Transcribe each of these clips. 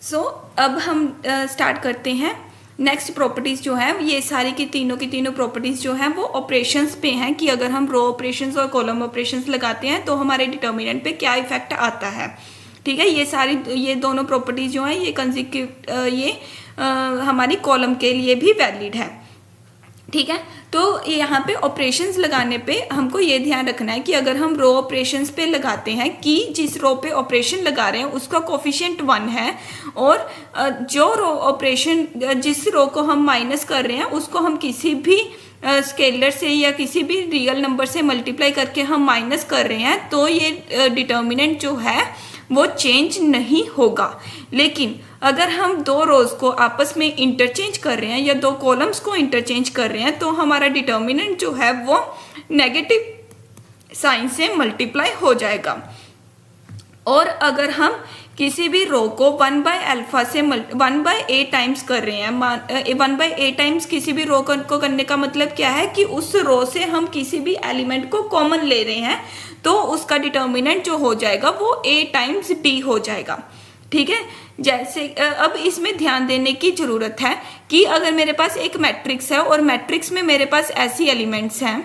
सो अब हम स्टार्ट करते हैं। नेक्स्ट प्रॉपर्टीज़ जो है ये सारी की तीनों प्रॉपर्टीज़ जो हैं वो ऑपरेशंस पे हैं कि अगर हम रो ऑपरेशंस और कॉलम ऑपरेशंस लगाते हैं तो हमारे डिटर्मिनेंट पे क्या इफेक्ट आता है। ठीक है, ये दोनों प्रॉपर्टीज़ जो हैं ये हमारी कॉलम के लिए भी वैलिड है। ठीक है, तो यहाँ पे ऑपरेशंस लगाने पे हमको ये ध्यान रखना है कि अगर हम रो ऑपरेशंस पे लगाते हैं कि जिस रो पे ऑपरेशन लगा रहे हैं उसका कोफिशिएंट 1 है और जो रो ऑपरेशन जिस रो को हम माइनस कर रहे हैं उसको हम किसी भी स्केलर से या किसी भी रियल नंबर से मल्टीप्लाई करके हम माइनस कर रहे हैं तो ये डिटर्मिनेंट जो है वो चेंज नहीं होगा। लेकिन अगर हम दो रोज को आपस में इंटरचेंज कर रहे हैं या दो कॉलम्स को इंटरचेंज कर रहे हैं तो हमारा डिटर्मिनेंट जो है वो नेगेटिव साइन से मल्टीप्लाई हो जाएगा। और अगर हम किसी भी रो को 1/α से 1/a टाइम्स कर रहे हैं, 1/a टाइम्स किसी भी रो को करने का मतलब क्या है कि उस रो से हम किसी भी एलिमेंट को कॉमन ले रहे हैं तो उसका डिटर्मिनेंट जो हो जाएगा वो a टाइम्स d हो जाएगा। ठीक है, जैसे अब इसमें ध्यान देने की जरूरत है कि अगर मेरे पास एक मैट्रिक्स है और मैट्रिक्स में मेरे पास ऐसी एलिमेंट्स हैं,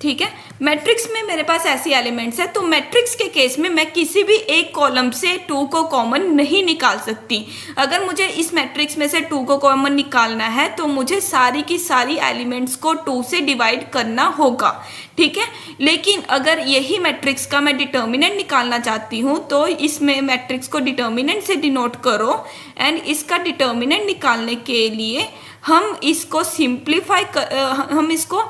ठीक है, मैट्रिक्स में मेरे पास ऐसी एलिमेंट्स है तो मैट्रिक्स के केस में मैं किसी भी एक कॉलम से 2 को कॉमन नहीं निकाल सकती। अगर मुझे इस मैट्रिक्स में से 2 को कॉमन निकालना है तो मुझे सारी की सारी एलिमेंट्स को 2 से डिवाइड करना होगा। ठीक है, लेकिन अगर यही मैट्रिक्स का मैं डिटर्मिनेंट निकालना चाहती हूँ तो इसमें मैट्रिक्स को डिटर्मिनेंट से डिनोट करो एंड इसका डिटर्मिनेंट निकालने के लिए हम इसको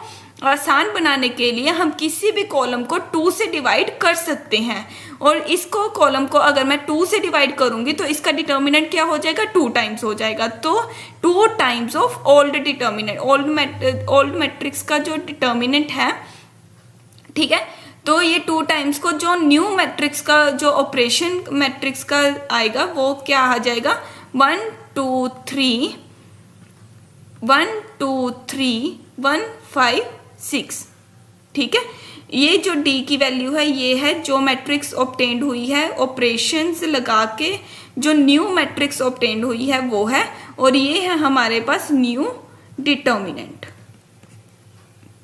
आसान बनाने के लिए हम किसी भी कॉलम को 2 से डिवाइड कर सकते हैं और इसको कॉलम को अगर मैं 2 से डिवाइड करूंगी तो इसका डिटर्मिनेंट क्या हो जाएगा, 2 टाइम्स हो जाएगा। तो 2 times of old determinant, old matrix का जो डिटर्मिनेंट है, ठीक है, तो ये 2 टाइम्स को जो न्यू मैट्रिक्स का जो ऑपरेशन मैट्रिक्स का आएगा वो क्या आ जाएगा, 1 2 3 1 2 3 1 5 6। ठीक है, ये जो d की वैल्यू है ये है जो मैट्रिक्स ऑब्टेन्ड हुई है ऑपरेशंस लगा के, जो न्यू मैट्रिक्स ऑब्टेन्ड हुई है वो है, और ये है हमारे पास न्यू डिटर्मिनेंट।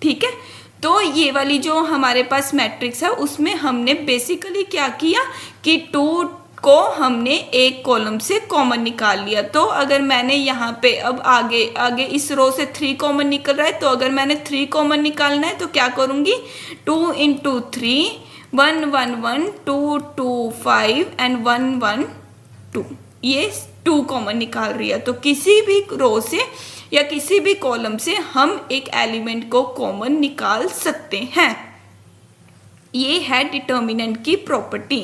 ठीक है, तो ये वाली जो हमारे पास मैट्रिक्स है उसमें हमने बेसिकली क्या किया कि 2 को हमने एक कॉलम से कॉमन निकाल लिया। तो अगर मैंने यहाँ पे अब आगे इस रो से 3 कॉमन निकल रहा है तो अगर मैंने 3 कॉमन निकालना है तो क्या करूँगी, 2 × 3 1 1 1 2 2 5 एंड 1 1 2, ये 2 कॉमन निकाल रही है। तो किसी भी रो से या किसी भी कॉलम से हम एक एलिमेंट को कॉमन निकाल सकते हैं। ये है डिटर्मिनेंट की प्रॉपर्टी।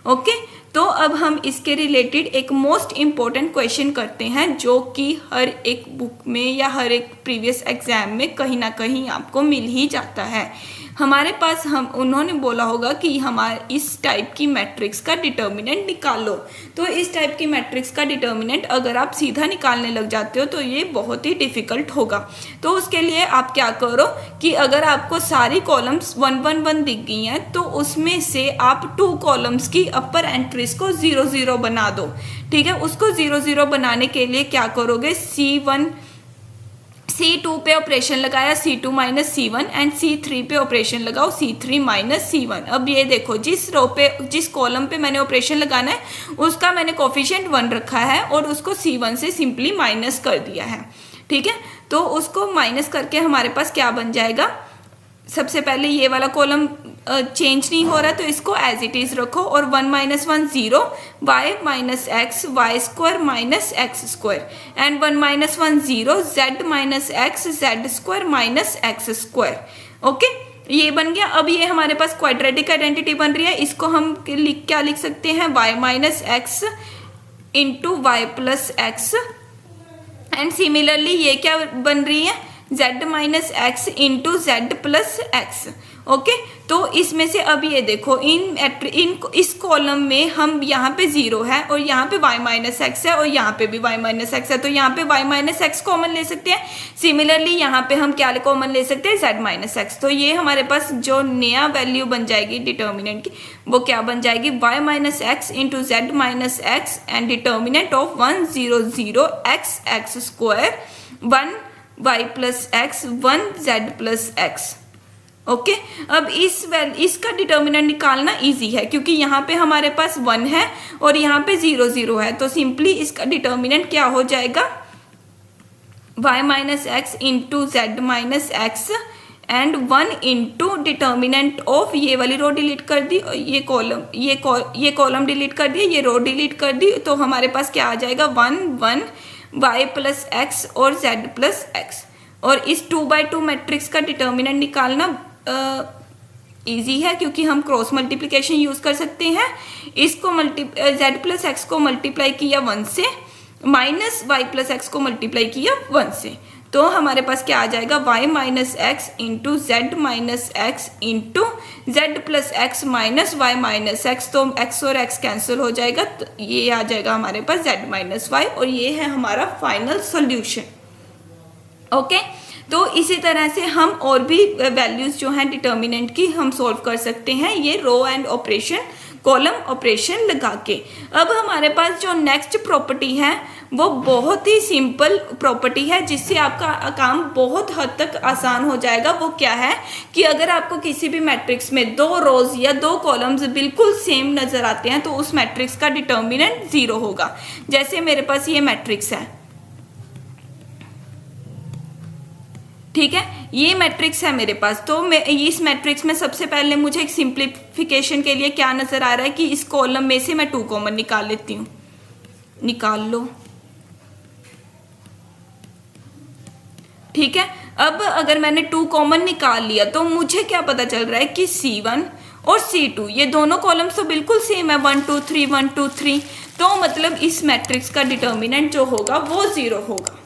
ओके, तो अब हम इसके रिलेटेड एक मोस्ट इम्पॉर्टेंट क्वेश्चन करते हैं जो कि हर एक बुक में या हर एक प्रीवियस एग्जाम में कहीं ना कहीं आपको मिल ही जाता है। हमारे पास उन्होंने बोला होगा कि हमारे इस टाइप की मैट्रिक्स का डिटर्मिनेंट निकालो। तो इस टाइप की मैट्रिक्स का डिटर्मिनेंट अगर आप सीधा निकालने लग जाते हो तो ये बहुत ही डिफिकल्ट होगा। तो उसके लिए आप क्या करो कि अगर आपको सारी कॉलम्स 1 1 1 दिख गई हैं तो उसमें से आप 2 कॉलम्स की अपर एंट्रीज को 0 0 बना दो। ठीक है, उसको 0 0 बनाने के लिए क्या करोगे, C2 पे ऑपरेशन लगाया C2 minus C1 and C3 पे ऑपरेशन लगाओ C3 माइनस C1। अब ये देखो जिस कॉलम पे मैंने ऑपरेशन लगाना है उसका मैंने कोफिशिएंट 1 रखा है और उसको C1 से सिंपली माइनस कर दिया है। ठीक है, तो उसको माइनस करके हमारे पास क्या बन जाएगा, सबसे पहले ये वाला कॉलम चेंज नहीं हो रहा तो इसको एज इट इज रखो और 1 - 1 0 y minus x y square minus x square and 1 - 1 0 z - x z square minus x square. Okay, ये बन गया। अब ये हमारे पास क्वाड्रेटिक आइडेंटिटी बन रही है, इसको हम क्या लिख सकते हैं, y minus x into y plus x and similarly ये क्या बन रही है, z minus x into z plus x. Okay, तो इसमें से अब ये देखो इस कॉलम में हम यहाँ पे 0 है और यहाँ पे y माइनस एक्स है और यहाँ पे भी y माइनस एक्स है, तो यहाँ पे y माइनस एक्स कॉमन ले सकते हैं। सिमिलरली यहाँ पे हम क्या कॉमन ले सकते हैं, z माइनस एक्स। तो ये हमारे पास जो नया वैल्यू बन जाएगी डिटर्मिनेंट की, वो क्या बन जाएगी, y minus x into Z minus x and determinant of 1 0 0 x x square 1 y plus x 1 z plus x. Okay, अब इसका डिटर्मिनेंट निकालना इजी है क्योंकि यहाँ पे हमारे पास 1 है और यहाँ पे 0 0 है, तो सिंपली इसका डिटर्मिनेंट क्या हो जाएगा, y minus x into Z minus x and 1 into determinant of, ये वाली रो डिलीट कर दी और ये कॉलम डिलीट कर दिया, ये रो डिलीट कर दी, तो हमारे पास क्या आ जाएगा 1 1 y प्लस एक्स और z प्लस एक्स। और इस 2/2 मैट्रिक्स का डिटर्मिनेंट निकालना इजी है क्योंकि हम क्रॉस मल्टीप्लिकेशन यूज कर सकते हैं। इसको z प्लस एक्स को मल्टीप्लाई किया 1 से, माइनस y प्लस एक्स को मल्टीप्लाई किया 1 से, तो हमारे पास क्या आ जाएगा y minus x into Z minus x into z plus x minus y minus x, तो x और x कैंसिल हो जाएगा, तो ये आ जाएगा हमारे पास z माइनस y और ये है हमारा फाइनल सॉल्यूशन। ओके, तो इसी तरह से हम और भी वैल्यूज जो हैं डिटर्मिनेंट की हम सॉल्व कर सकते हैं, ये row and operation column operation लगा के। अब हमारे पास जो नेक्स्ट प्रॉपर्टी है वो बहुत ही सिंपल प्रॉपर्टी है जिससे आपका काम बहुत हद तक आसान हो जाएगा। वो क्या है कि अगर आपको किसी भी मैट्रिक्स में 2 रोज या 2 कॉलम्स बिल्कुल सेम नजर आते हैं तो उस मैट्रिक्स का डिटर्मिनेंट 0 होगा। जैसे मेरे पास ये मैट्रिक्स है, ठीक है, ये मैट्रिक्स है मेरे पास, तो मैं इस मैट्रिक्स में सबसे पहले मुझे एक सिंप्लीफिकेशन के लिए क्या नजर आ रहा है कि इस कॉलम में से मैं 2 कॉमन निकाल लेती हूँ, निकाल लो, ठीक है। अब अगर मैंने 2 कॉमन निकाल लिया तो मुझे क्या पता चल रहा है कि C1 और C2 ये दोनों कॉलम्स तो बिल्कुल सेम है, 1 2 3 1 2 3, तो मतलब इस मैट्रिक्स का डिटर्मिनेंट जो होगा वो 0 होगा।